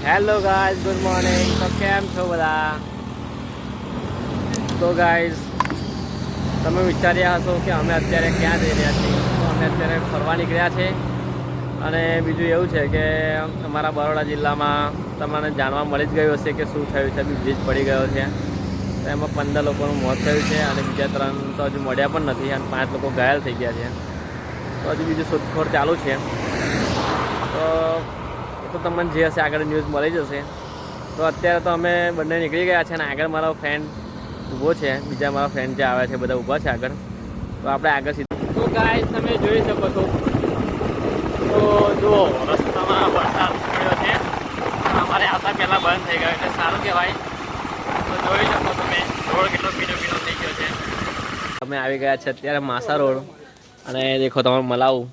Hello guys, good morning. તો કેમ છો બધા? તો ગાઈઝ, તમે વિચાર્યા હશો કે અમે અત્યારે ક્યાં જઈ રહ્યા છીએ. તો અમે અત્યારે ફરવા નીકળ્યા છે. અને બીજું એવું છે કે અમારા બરોડા જિલ્લામાં તમને જાણવા મળી જ ગયું હશે કે શું થયું છે. બ્રિજ પડી ગયો છે. તો એમાં 15 લોકોનું મોત થયું છે અને બીજા 3 તો હજુ મળ્યા પણ નથી અને 5 લોકો ઘાયલ થઈ ગયા છે. તો હજુ બીજું શોધખોળ ચાલુ છે. તો તમને જે હશે આગળ ન્યૂઝ મળી જશે. તો અત્યારે તો અમે બંને નીકળી ગયા છે અને આગળ મારો ફ્રેન્ડ ઊભો છે. બીજા મારા ફ્રેન્ડ જે આવ્યા છે બધા ઊભા છે આગળ. તો આપણે આગળ સીધું. તો ગાઈસ, તમે જોઈ શકો છો. તો જુઓ, રસ્તામાં વરસાદ પડ્યો છે. અમારે આવતા પહેલાં બંધ થઈ ગયો એટલે સારું કહેવાય. તો જોઈ શકો તમે, રોડ કેટલો ભીનો થઈ ગયો છે. અમે આવી ગયા છે અત્યારે માસા રોડ. અને દેખો તમારે મલાવું,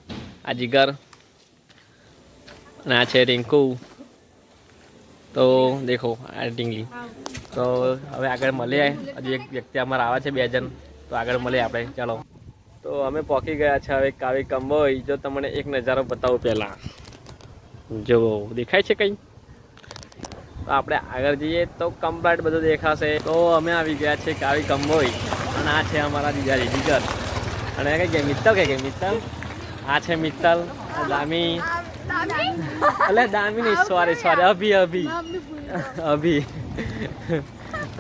આ જીગર અને આ છે રિંકુ. તો દેખો આ ટીંગલી. તો હવે આગળ મળીએ. હજી એક વ્યક્તિ અમારા આવે છે, 2 જણ. તો આગળ મળીએ આપણે, ચાલો. તો અમે પહોંચી ગયા છે હવે કાવી કંબોઈ. જો તમને એક નજારો બતાવું પહેલાં, જો દેખાય છે કંઈ. તો આપણે આગળ જઈએ તો કમ્પ્લીટ બધું દેખાશે. તો અમે આવી ગયા છે કાવી કંબોઈ. અને આ છે અમારા દીદારી જીગર. અને કઈ મિત્તલ કઈ મિત્તલ. આ છે મિત્તલ, દામી. અલે દામી નહીં, સોરી અભી.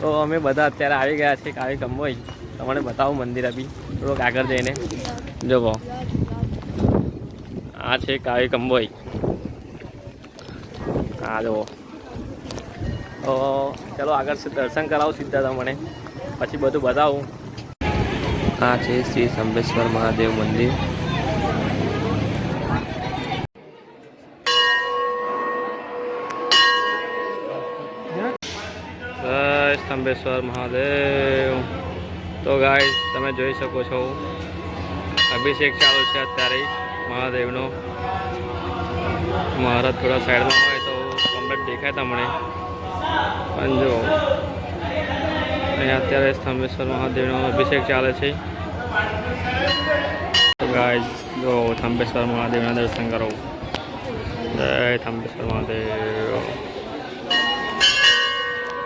તો અમે બધા અત્યારે આવી ગયા છે કાવી કંબોઈ. તમને બતાવું મંદિર અભી થોડોક આગળ જઈને. જો આ છે કાવી કંબોઈ. હા જુઓ. તો ચલો આગળ દર્શન કરાવું સીધા તમને, પછી બધું બતાવું. આ છે શ્રી સંબેશ્વર મહાદેવ મંદિર. જય સ્તંભેશ્વર મહાદેવ. તો ગાઈસ, તમે જોઈ શકો છો અભિષેક ચાલુ છે અત્યારે મહાદેવનો. મહારાજ થોડા સાઈડમાં હોય તો કમ્પ્લીટ દેખાય તમને. પણ જો અહીંયા અત્યારે સ્તંભેશ્વર મહાદેવનો અભિષેક ચાલે છે. તો ગાઈસ, જો સ્તંભેશ્વર મહાદેવના દર્શન કરો. જય સ્તંભેશ્વર મહાદેવ.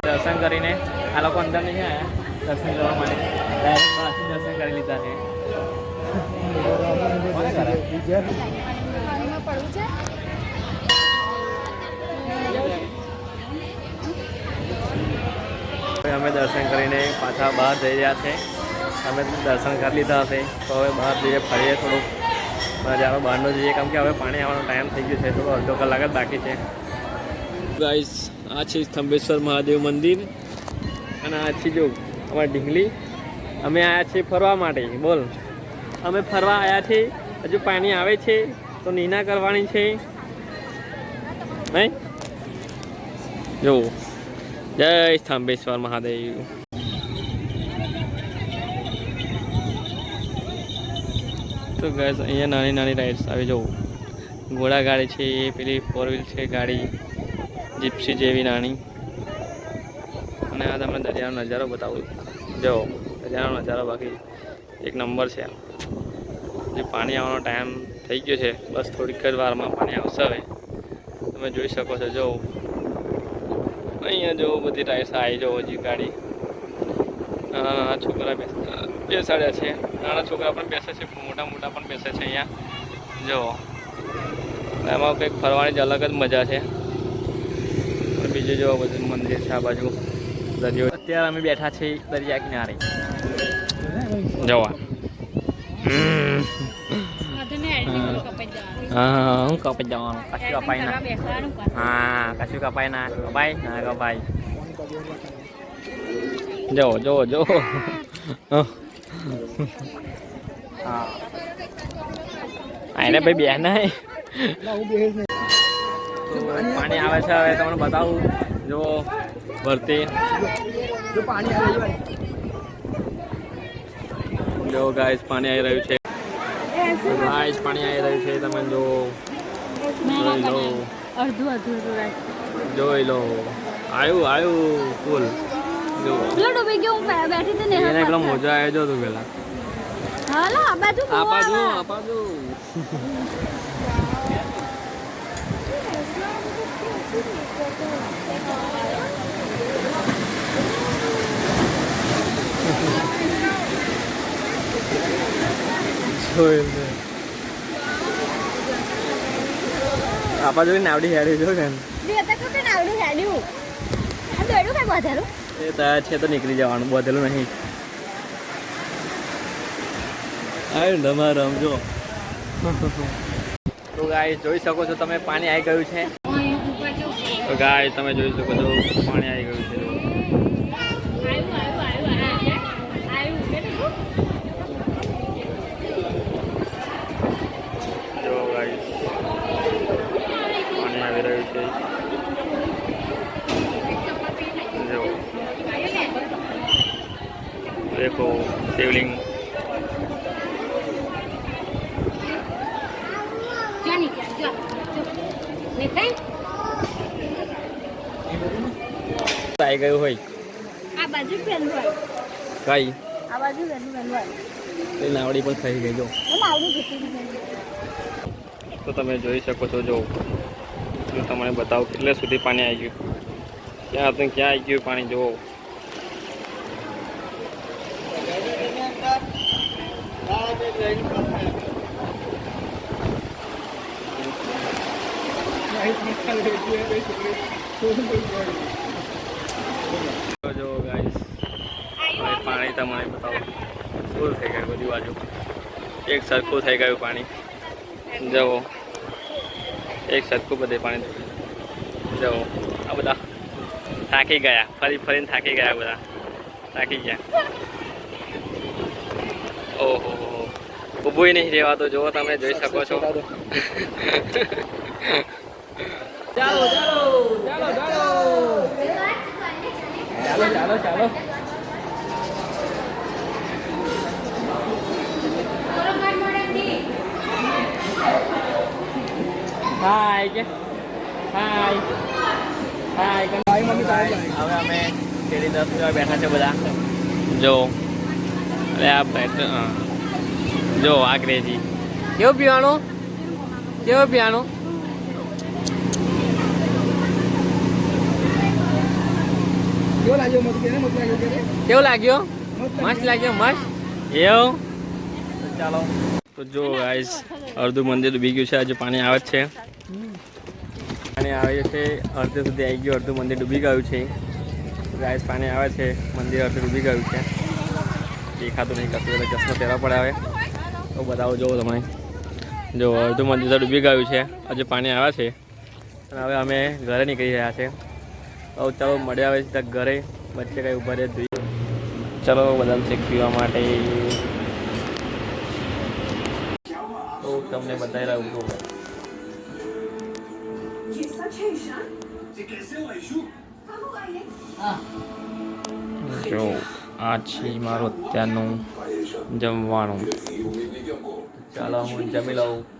દર્શન કરીને આ લોકો અંદર નહીં આવ્યા દર્શન કરવા માટે, ડાયરેક્ટ બહારથી દર્શન કરી લીધા છે. અમે દર્શન કરીને પાછા બહાર જઈ રહ્યા છે. અમે દર્શન કરી લીધા હશે તો હવે બહાર જઈએ, ફરીએ, થોડુંક નજારો બહારનો જઈએ. કેમ કે હવે પાણી આવવાનો ટાઈમ થઈ ગયો છે. થોડો અડધો કલાક જ બાકી છે. ગાઈસ, આ છે સ્તંભેશ્વર મહાદેવ મંદિર. અને આ છે જો અમારી ઢીંગલી. અમે આવ્યા છીએ ફરવા માટે. બોલ, અમે ફરવા આવ્યા છીએ. હજુ પાણી આવે છે તો નીના કરવાની છે નહીં. જો જય સ્તંભેશ્વર મહાદેવ. તો ગાઈસ, અહીંયા નાની નાની રાઇડ્સ આવી. જવું ઘોડા ગાડી છે, એ પેલી 4 વ્હીલ છે ગાડી, જીપ્સી જેવી નાની. અને આ તમને દરિયાનો નજારો બતાવું. જો દરિયાનો નજારો બાકી એક નંબર છે. જે પાણી આવવાનો ટાઈમ થઈ ગયો છે, બસ થોડીક જ વારમાં પાણી આવશે. હવે તમે જોઈ શકો છો. જો અહીંયા જો બધી રાઇડ્સ આવી. જો હજી ગાડી નાના છોકરા બેસાડ્યા છે. નાના છોકરા પણ બેસે છે, મોટા પણ બેસે છે અહીંયા. જો એમાં કંઈક ફરવાની જ અલગ જ મજા છે. બીજું જો બધું મંદિર છે આ બાજુ, દરિયો. અત્યારે અમે બેઠા છીએ દરિયા કિનારે. જવા હા, હું કપાઈ જવાનું. કશું કપાય ના. હા, કશું કપાય ના. કપાય ના કપાય. જો હા આને ભાઈ બેન પાણી આવે છે. હવે તમને બતાવું. જો ભરતી જો ગાઈસ, પાણી આવી રહ્યું છે. ગાઈસ, પાણી આવી રહ્યું છે. તમે જો જોઈ લો. આવ્યું ફૂલ. જો એને એકલો મોજા આવ્યો જો તું પેલા. આ બાજુ આપા જોઈ નાવડી હેડી જો કે એ તાર છે તો નીકળી જવાનું, બધેલું નહીં. આવ્યું તમારે રમજો. તો ગાય જોઈ શકો છો તમે, પાણી આવી ગયું છે. તો ગાય તમે જોઈ શકો છો પાણી આવી ગયું છે. જો ગાય પાણી આવી રહ્યું છે. જો દેખો શિવલિંગ. આવી ગયું હોય આ બાજુ પેલું હોય કઈ આ બાજુ પેલું હોય એ નાવડી પણ થઈ ગઈ. જો નાવડી જતી ગઈ. તો તમે જોઈ શકો છો. જો હું તમને બતાવું કેટલે સુધી પાણી આવી ગયું. ક્યાં હતું ક્યાં આવી ગયું પાણી. જુઓ જો ગાઈસ પાણી તમને બતાવો ફૂલ થઈ ગયું બધી બાજુ, એક સરખું થઈ ગયું પાણી. જુઓ એક સરખું બધે પાણી. જુઓ આ બધા થાકી ગયા, ફરીને થાકી ગયા, બધા થાકી ગયા. ઓહો ઊભું નહીં રહેવાતો. જુઓ તમે જોઈ શકો છો. ચાલો ચાલો ચાલો ચાલો ચાલો ચાલો ચાલો. હાય કે હાય હાય. હવે અમે શેરી 10 જેવા બેઠા છે બધા. જો અરે આ બેઠ જો આ ક્રેજી કેવું પીવાનું, કેવું પીવાનું. કેવું લાગ્યો? મસ્ત લાગ્યો, મસ્ત એવું. ચાલો તો જો ગાઈસ અડધું મંદિર ડૂબી ગયું છે. હજુ પાણી આવે જ છે. પાણી આવે છે અડધે સુધી આવી ગયું, અડધું મંદિર ડૂબી ગયું છે. ગાઈસ પાણી આવે છે, મંદિર અડધું ડૂબી ગયું છે. દેખાતું નહીં કશું, એટલે ચશ્મા પહેરવા પડે. હવે તો બતાવો જોવો તમે. જો અડધું મંદિર તો ડૂબી ગયું છે, હજુ પાણી આવે છે. અને હવે અમે ઘરે નીકળી રહ્યા છે. તો ચાલો મળ્યા આવે છે ઘરે. વચ્ચે કંઈ ઉભા રહે જોઈએ. ચલો બદામ શેક પીવા માટે. તો તમને બતાવી રહ્યું છું. જો આ છે મારું અત્યારનું જમવાનું. ચાલો હું જમી લઉં.